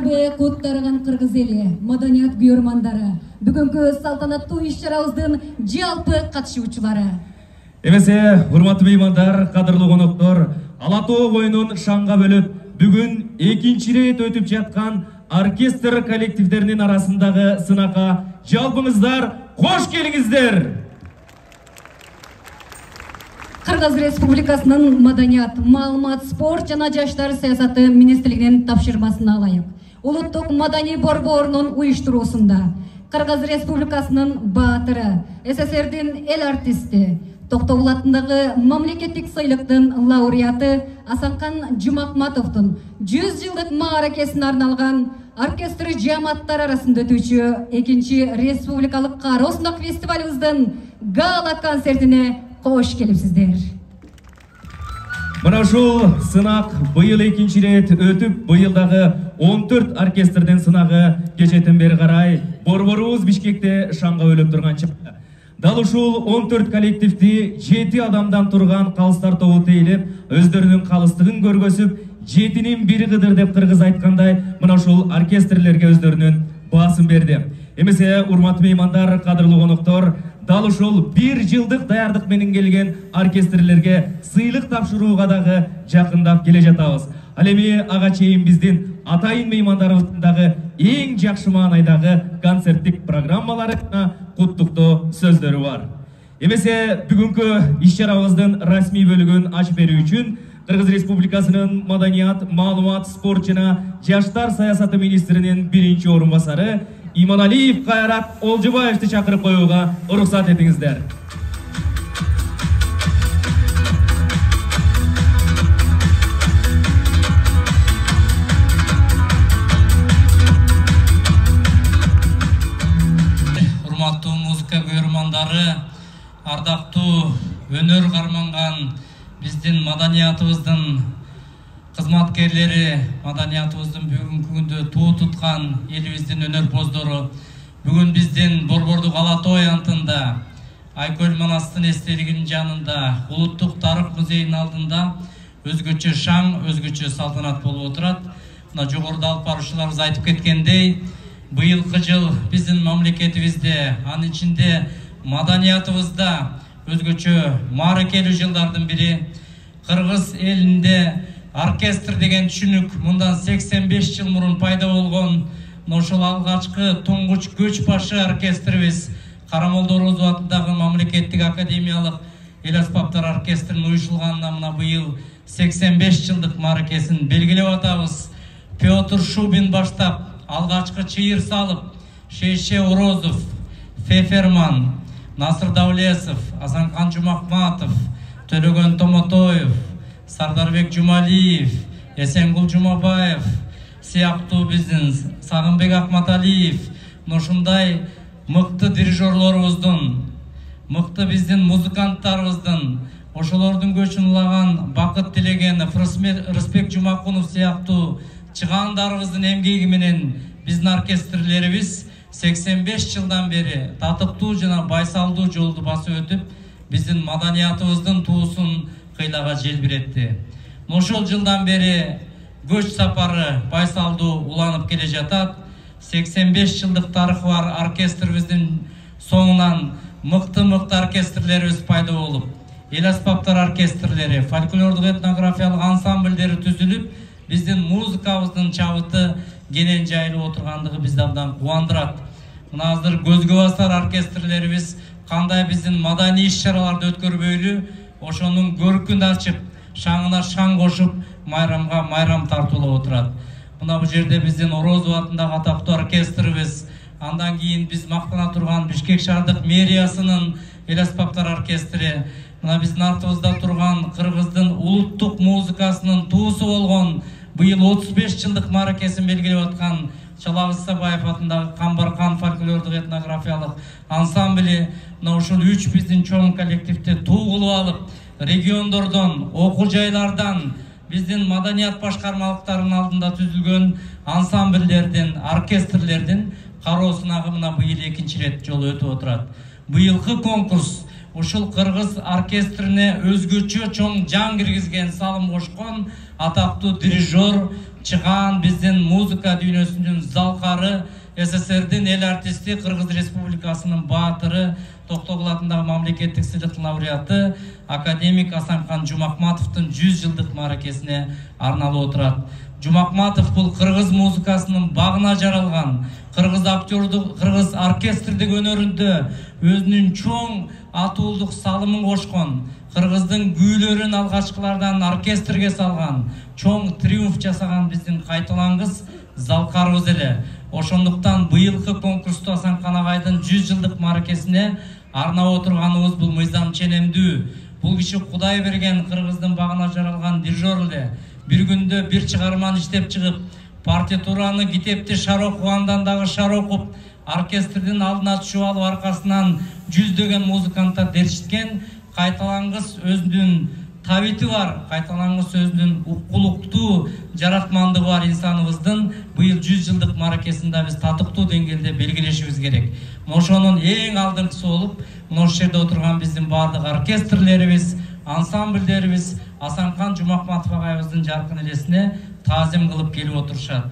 Арбе куттарыган кыргыз эли, маданият күйөрмандары, бүгүнкү салтанаттуу иш-чарабыздын жалпы катышуучулары. Эмесе, урматтуу меймандар, кадырлуу коноктор, Ала Тоо коюнун шаңга бөлүп, бүгүн экинчи рет өтүп жаткан оркестр коллективдеринин арасындагы сынакка жалпыңыздар кош келиңиздер. Кыргыз Республикасынын маданият, маалымат, спорт жана жаштар саясаты министрлигинин тапшырмасына ылайык улуттук маданий борборунун уюштуруусунда Кыргыз Республикасынын баатыры, СССРдин эл артисти, Токтогул атындагы мамлекеттик сыйлыктын лауреаты Асанкан Жумакматовдун 100 жылдык мааракесине арналган оркестр жамааттар арасында өтүүчү экинчи республикалык кароо сынак фестивалыбыздын гала концертине кош келипсиздер. Мына ушул сынак быйыл экинчи рет өтүп, быйылдагы 14 оркестрдин сынагы кечетен бери карай борборубуз Бишкекте шаңга өлөп турган чыкты. Дал ушул 14 коллективди 7 адамдан турган калыстар тобу тейлеп, өздөрүнүн калыстыгын көргөзүп, 7-нин бири кыдыр деп кыргыз айткандай, мына ушул оркестрлерге өздөрүнүн баасын берди. Эмесе, урматтуу меймандар, кадырлуу коноктор, дал ушул 1 жылдык даярдык менен келген оркестрлерге сыйлык тапшырууга дагы жакындап келе жатабыз. Ал эми ага чейин биздин атайын меймандарыбыздагы эң жакшы маанайдагы концерттик программаларына куттуктоо сөздөрү бар. Эмесе, бүгүнкү иш-чарабыздын расмий бөлүгүн ачып берүү үчүн Кыргыз Республикасынын маданият, маалымат, спорт жана жаштар саясаты министринин биринчи орун басары Иманалиев Кайрат Олжубаевди чакырып коюуга уруксат этиңиздер. Урматтуу музыка көрөрмандары, ардактуу өнөр карманган биздин маданиятыбыздын кызматкерлери, маданиятыбыздын бүгүнкү күндө туу туткан элибиздин өнөрпоздору, бүгүн биздин борбордук Ала Тоо аянтында Айкөл Манастын эстелигинин жанында улуттук тарых музейинин алдында өзгөчө шаң, өзгөчө салтанат болуп отурат. Мына жогоруда алып баруучуларыбыз айтып кеткендей, быйылкы жыл биздин мамлекетибизде, анын ичинде маданиятыбызда өзгөчө мааракелүү жылдардын бири. Кыргыз элинде оркестр деген түшүнүк мындан 85 жыл мурун пайда болгон. Ошол алгачкы туңгуч көч башы оркестрибиз Карамолдо Орозов атындагы мамлекеттик академиялык эл аспаптар оркестринин уюшулганына мына быйыл 85 жылдык мааракесин белгилеп атабыз. Петр Шубин баштап алгачкы чыйыр салып, Шейше Орозов, Феферман, Насыр Даулесов, Асанкан Жумакматов, Төлөгөн Томотоев, Сардарбек Жумалиев, Эсенгул Жумабаев сыяктуу биздин Сагынбек Акматалиев, ушундай мыкты дирижерлорубуздун, мыкты биздин музыканттарыбыздын, ошолордун көчүн улаган Бакыт Тилегенов, Рыспек Жумакунов сыяктуу чыгандарыбыздын эмгеги менен биздин оркестрлерибиз 85 жылдан бери татыктуу жана байсалдуу жолду басып өтүп, биздин маданиятыбыздын туусун кыйлага желбиретти. Ошол жылдан бери көч сапары байсалдуу уланып келе жатат. 85 жылдык тарыхы бар оркестрибиздин соңунан мыкты оркестрлерибиз пайда болуп, эл аспаптар оркестрлери, фольклордук этнографиялык ансамбльдери түзүлүп, биздин музыкабыздын чабыты кенен жайылып отургандыгы бизди абдан кубандырат. Мына азыр көзгө басар оркестрлерибиз кандай биздин маданий иш-чараларды өткөрбөйлү, ошонун көркүн ачып, шаңына шаң кошуп, майрамга майрам тартуулап отурат. Мына бул жерде биздин Орозов атындагы атактуу оркестрибиз, андан кийин биз мактана турган Бишкек шаардык мэриясынын эл аспаптар оркестри, мына биздин артыбызда турган Кыргыздын улуттук музыкасынын туусу болгон быйыл 35 жылдык мааракесин белгилеп аткан Чалабыз Сабаев атындагы Камбаркан фольклордук этнографиялык ансамбли, мына ушул 3 биздин чоң коллективди туу кылып алып, региондордон, окуу жайлардан, биздин маданият башкармалыктарынын алдында түзүлгөн ансамбльдердин, оркестрлердин кароо сынагы мына быйыл экинчи рет жолу өтүп отурат. Быйылкы конкурс ушул кыргыз оркестрине өзгөчө чоң жан киргизген, салым кошкон атактуу дирижер, чыган биздин музыка дүйнөсүнүн залкары, СССРдин эл артисти, Кыргыз Республикасынын баатыры, Токтогул атындагы мамлекеттик сыйлыктын лауреаты академик Асанкан Жумакматовдун 100 жылдык мааракесине арналып отурат. Жумакматов бул кыргыз музыкасынын багына жаралган, кыргыз актердук, кыргыз оркестрдик өнөрүндө өзүнүн чоң атуулдук салымын кошкон, кыргыздын күүлөрүн алгачкылардан оркестрге салган, чоң триумф жасаган биздин кайталангыс залкарыбыз эле. Ошондуктан быйылкы конкурсту Асанкан агайдын 100 жылдык мааракесине арнап отурганыбыз бул мыйзам ченемдүү. Бул киши Кудай берген кыргыздын багына жаралган дирижер эле. Bir günde bir çıkarman işlep çıkıp, partituranı kitepti şar okuğandan dağı şar okup, orkestrdin aldına düşüp alıp arkasından жүздөгөн muzikantlar derişitken, kaytalangız özünün tabiti var, kaytalangız özünün ukkuluktu, jaratmandı var insanımızdın. Bıyıl 100 жылдык marakesinde biz tatıktуу dengelde belgileşimiz gerek. Moşonun en aldırkısı olup, ошол жерде oturgan bizim bardıq orkestrlerimiz, ансамбльдерибиз Асанкан Жумакматов агайыбыздын жаркын элесине таазим кылып келип отурушат.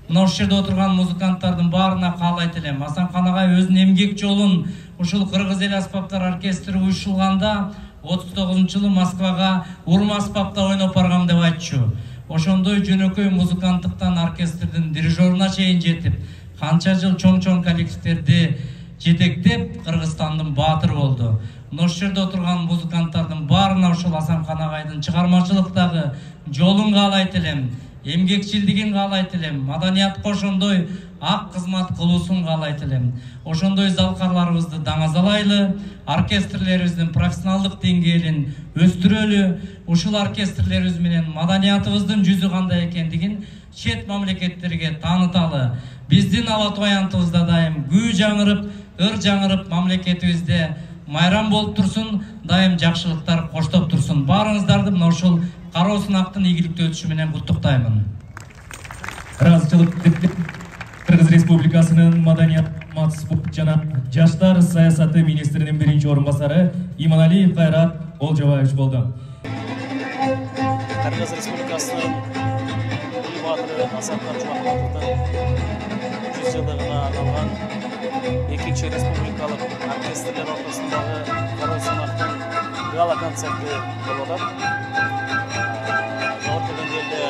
Мына ошол жерде отурган музыканттардын баарына каалайт элем. Асанкан агай өзүнүн эмгек жолун ушул Кыргыз эл аспаптар оркестри уюшулганда 39-жылы Москвага урма аспапта ойноп баргам деп айтчу. Ошондой жөнөкөй музыканттыктан оркестрдин дирижеруна чейин жетип, канча жыл чоң-чоң коллективдерди жетектеп Кыргызстандын баатыры болду. Ошол жерде отурган музыканттардын баарына ошол Асанкан агайдын чыгармачылыктагы жолун каалайт элем, эмгекчилдигин каалайт элем, маданиятка ошондой ак кызмат кылуусун каалайт элем. Ошондой залкарларыбызды даңазалайлы, оркестрлерибиздин профессионалдык деңгээлин өстүрөлү, ушул оркестрлерибиз менен маданиятыбыздын жүзү кандай экендигин чет мамлекеттерге тааныталы. Биздин ала тоянтыбызда дайым күү жаңырып, ыр жаңырып, мамлекетибизде майрам болуп турсун, дайым жакшылыктар коштоп турсун. Баарыңыздарды мына ушул кароо сынактын ийгиликтүү өтүшү менен куттуктаймын. Ыраазычылык Кыргыз Республикасынын маданият, спорт жана жаштар саясаты министринин биринчи орун басары Иманалиев Кайрат Олжобаевич болду. Кыргыз Республикасынын баатыры Асанкан Жумакматовдун 100 жылдыгына арналган экинчи республикалык оркестрлер ортосундагы кароо сынактын гала концерти болуп атат. Жогорку деңгээлде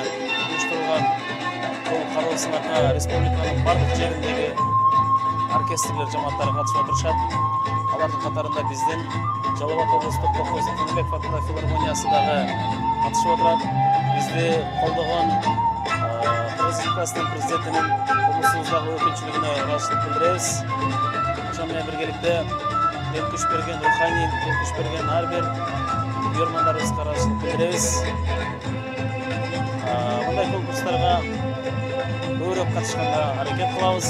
уюштурулган бул кароо сынакка республиканын бардык жериндеги оркестрлер жамааттары катышып отурушат. Алардын катарында биздин Жалал Абад облустук Токой Сатынбеков атындагы филармониясы дагы катышып отурат. Бизди колдогон Кыргыз Республикасынын президентинин облусубуздагы өкүлчүлүгүнө ыраазычылык билдиребиз. Ошол менен биргеликте дем күч берген, руханий дем күч берген ар бир үйөрмандарыбызга ыраазычылык билдиребиз. Мындай конкурстарга көбүрөөк катышканга аракет кылабыз.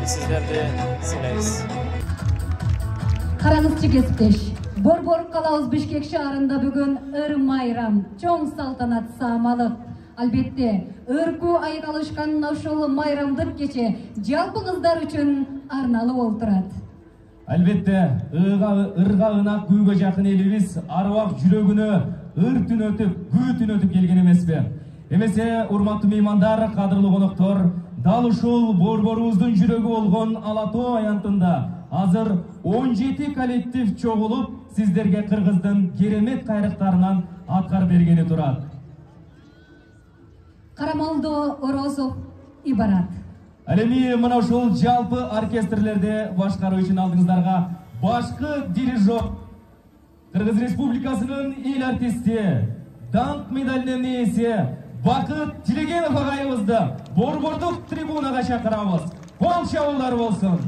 Биз сиздерди сыйлайбыз. Караңызчы кесиптеш, Борбор калабыз Бишкек шаарында бүгүн ыр майрам, чоң салтанат саамалык. Албетте, ыркуу айкалышкан ошол майрамдык кече жалпыңыздар үчүн арналып олтурат. Албетте, ырга ынак күүгө жакын элибиз ар убак жүрөгүнө ыр түнөтүп, күү түнөтүп келген эмеспи? Эмесе, урматтуу меймандар, кадырлуу коноктор, дал ушул борборубуздун жүрөгү болгон Ала Тоо аянтында азыр 17 коллектив чогулуп, сиздерге Кыргыздын керемет кайрыктарынан аткар бергени турат. Карамалдо Орозов ибарат. Алеми мына ушул жалпы оркестрлерде башкаруу үчүн алдыңыздарга башкы дирижер, Кыргыз Республикасынын эл артисти, даңк медалинин ээси Бакыт Тилегенов агайыбызды борбордук трибунага чакырабыз. Кол чабуулдар болсун.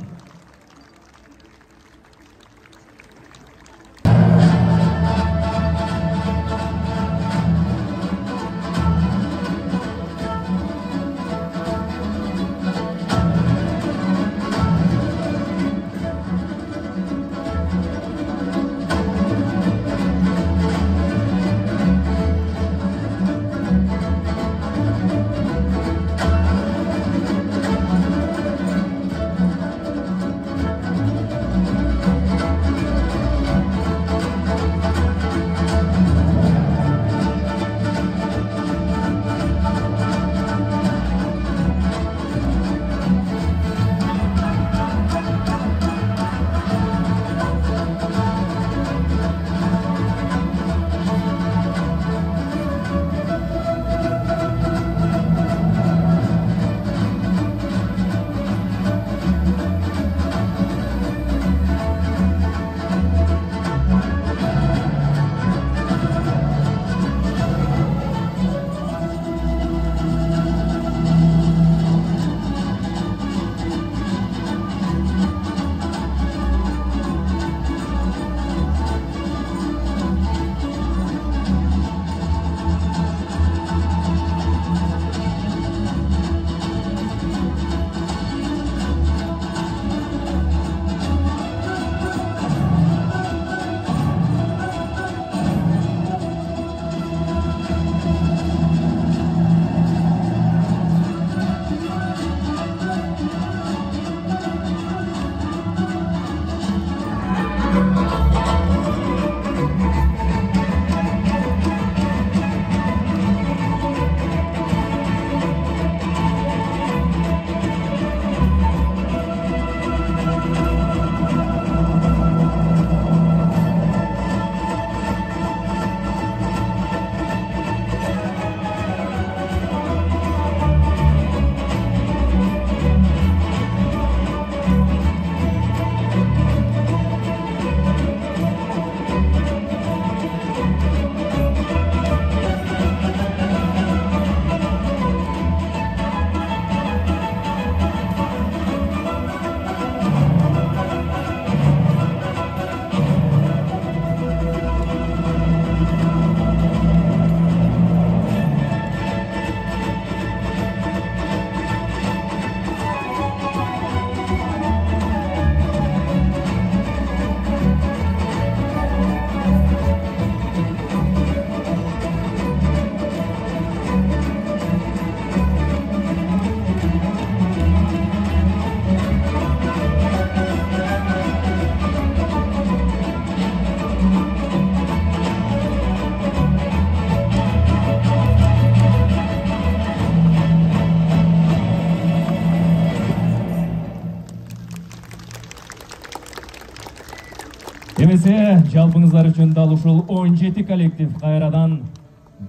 Эмесе жалпыңыздар үчүн дал ушул 17 коллектив кайрадан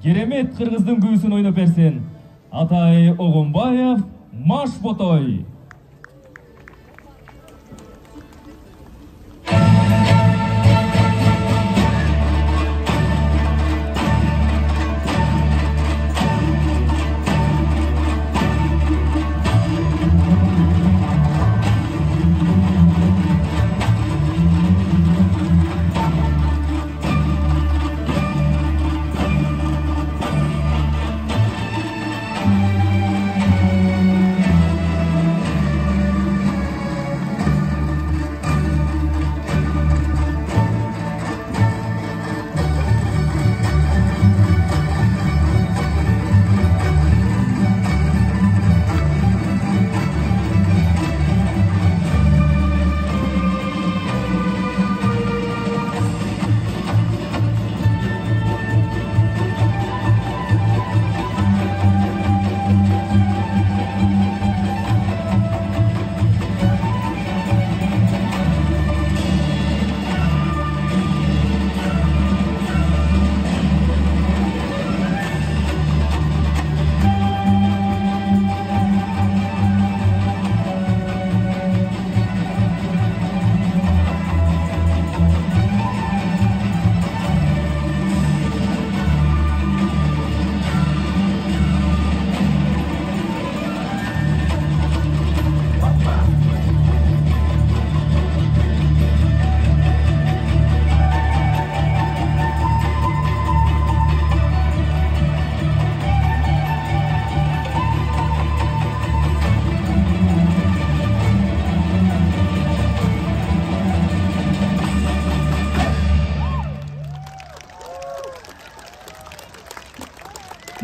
керемет кыргыздын күүсүн ойноп берсин. Атай Огунбаев, Маш Ботой.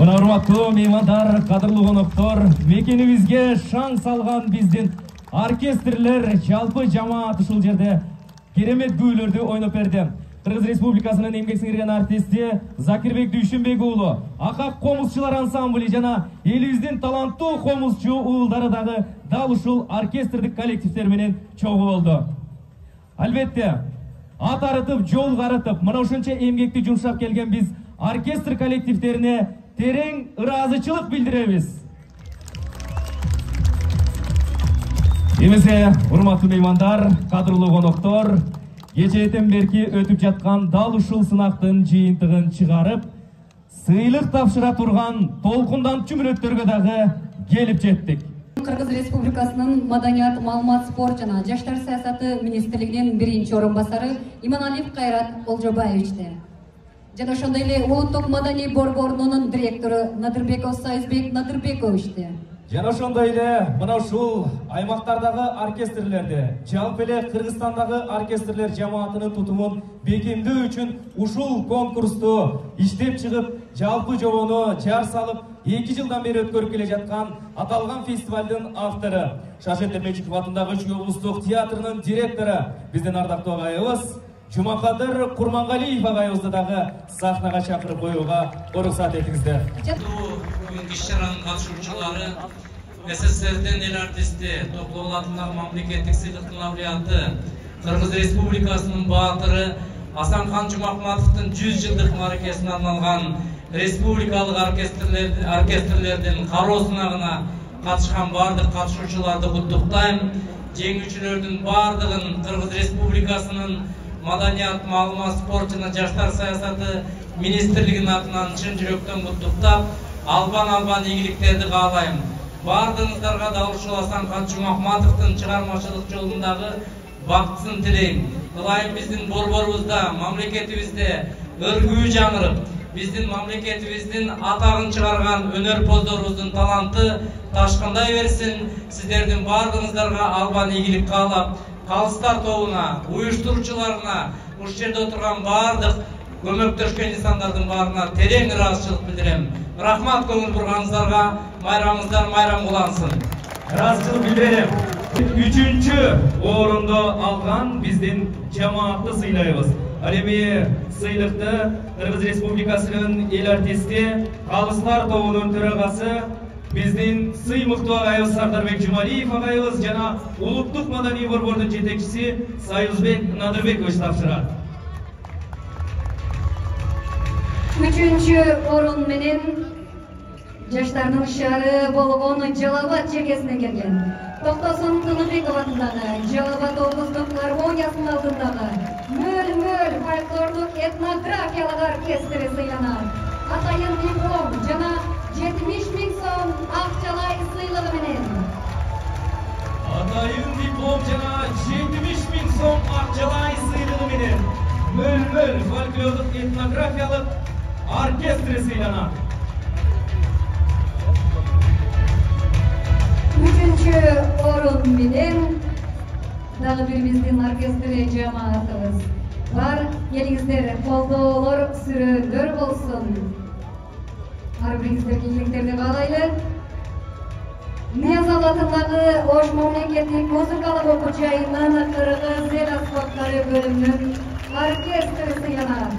Мына урматтуу меймандар, кадырлуу коноктор, мекенибизге шаң салган биздин оркестрлер, жалпы жамаат ушул жерде керемет күүлөрдү ойноп берди. Кыргыз Республикасынын эмгек сиңирген артисти Закирбек Дүйшөнбек уулу, Акак комузчулар ансамбли жана элибиздин таланттуу комузчу уулдары дагы дал ушул оркестрдик коллективдер менен чогуу болду. Албетте, ат арытып, жол карытып, мына ушунча эмгекти жумшап келген биз оркестр коллективдерине терең ыраазычылык билдиребиз. Эмесе, урматтуу меймандар, кадырлуу коноктор, кечээден берки өтүп жаткан дал ушул сынактын жыйынтыгын чыгарып, сыйлык тапшыра турган толкундамчу мүнөттөргө дагы келип жеттик. Кыргыз Республикасынын Маданият, маалымат, спорт жана жаштар саясаты министрлигинин биринчи орун басары Иманалиев Кайрат Олжобаевичти. Жана ошондой эле улуттук маданий борборунун директору Надырбеков Сайызбек Надырбековичти. Жана ошондой эле мына ушул аймактардагы оркестрлерди, жалпы эле Кыргызстандагы оркестрлер жамаатынын тутумун бекемдөө үчүн ушул конкурсту иштеп чыгып, жалпы жобону жар салып, 2 жылдан бери өткөрүп келе жаткан аталган фестивалдын автору, Шашен Демечиков атындагы Чүй облустук театрынын директору, биздин ардактуу агайыбыз Жумакадыр Курмангалиев агайыбызды дагы сахнага чакырып коюуга уруксат этиңиздер. Бүгүнкү иш-чаранын катышуучулары СССРдин эл артисти, Токтогул атындагы мамлекеттик сыйлыктын лауреаты, Кыргыз Республикасынын баатыры Асанхан Жумакматовдун 100 жылдык мааракесине арналган республикалык оркестрлердин кароо сынагына катышкан бардык катышуучуларды куттуктайм. Жеңүүчүлөрдүн бардыгын Кыргыз Республикасынын Маданият, маалымат, спорт жана жаштар саясаты министрлигинин атынан чын жүрөктөн куттуктап, албан ийгиликтерди каалайм. Бардыгыңыздарга дал ушул Асанхан Жумакматовдун чыгармачылык жолундагы бактысын тилейм. Ылайым биздин борборубузда, мамлекетибизде өргүү жаңырып, биздин мамлекетибиздин атагын чыгарган өнөрпоздорубуздун таланты ташкындай берсин. Сиздердин бардыгыңыздарга албан ийгилик каалап, Калыстар тобуна, уюштуруучуларына, ушул жерде отурган бардык көмөктөшкөн инсандардын баарына терең ыраазычылык билдирем. Рахмат, көңүл бурганыңыздарга, майрамыңыздар майрам кылансын. Ыраазычылык билдирем. 3-чү орунду алган биздин жамаатты сыйлайбыз. Ал эми сыйлыкты Кыргыз Республикасынын эл артисти Калыстар тобунун төрагасы биздин сый мыктуу агайыбыз Сардарбек Жумалиев агайыбыз жана улуттук маданий борбордун жетекчиси Союзбек Надырбекович тапшырат. Üçüncü orun menен жаштардын шаары болгон Жалал-Абад чекесинен келген. Токтосун Тыныбеков атындагы Жалал-Абад облустук филармониясынын алдындагы мөл фольклорлук этнографиялык оркестри сыйланат. Атайын диплом жана 70 000 сом акчалай сыйлыгы менен. Атайын диплом жана 70 000 сом акчалай сыйлыгы менен мөл фольклорлук этнографиялык оркестри сыйланат. Üçüncü orun menен dagы bir биздин оркестр жамаатыбыз бар. Келиңиздер, колдоолор, сүрөөлөр болсун. Ар бириңиздерге ийгиликтерди каалайлы. Нияз абатындагы Ош мамлекеттик музыкалык окуу жайынын кыргыз эл аспаптары бөлүмүнүн оркестри сыйланат.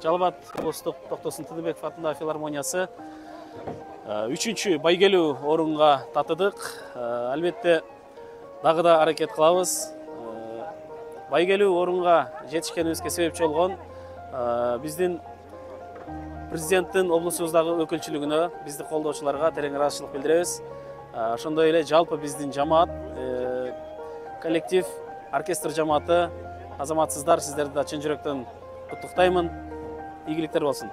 Жалал-Абад облустук Токтосун Тыныбеков атындагы филармониясы 3-чү байгелүү орунга татыдык. Албетте дагы да аракет кылабыз. Байгелүү орунга жетишкенибизге себепчи болгон биздин президенттин облусубуздагы өкүлчүлүгүнө, бизди колдоочуларга терең ыраазычылык билдиребиз. Ошондой эле жалпы биздин жамаат, коллектив, оркестр жамааты, азаматсыздар, сиздерди да чын жүрөктөн куттуктаймын. İyilikler olsun.